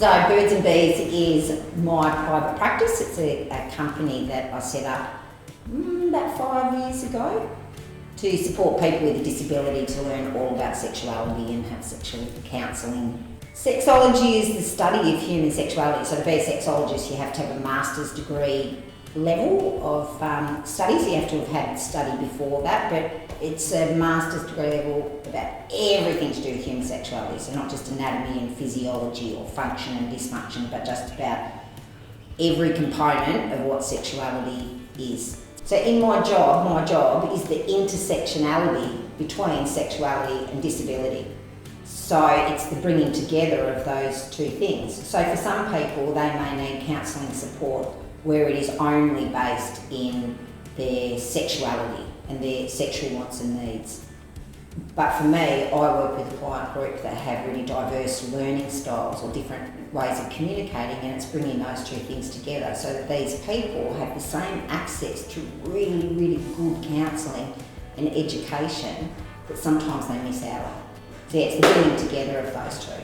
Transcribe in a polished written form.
So Birds and Bees is my private practice. It's a company that I set up about 5 years ago to support people with a disability to learn all about sexuality and have sexual counselling. Sexology is the study of human sexuality. So to be a sexologist, you have to have a master's degree level of studies. You have to have had study before that, but it's a master's degree level about everything to do with human sexuality. So not just anatomy and physiology or function and dysfunction, but just about every component of what sexuality is. So in my job is the intersectionality between sexuality and disability. So it's the bringing together of those two things. So for some people, they may need counselling support where it is only based in their sexuality and their sexual wants and needs. But for me, I work with a client group that have really diverse learning styles or different ways of communicating, and it's bringing those two things together so that these people have the same access to really, really good counselling and education that sometimes they miss out on. So yeah, it's the bringing together of those two.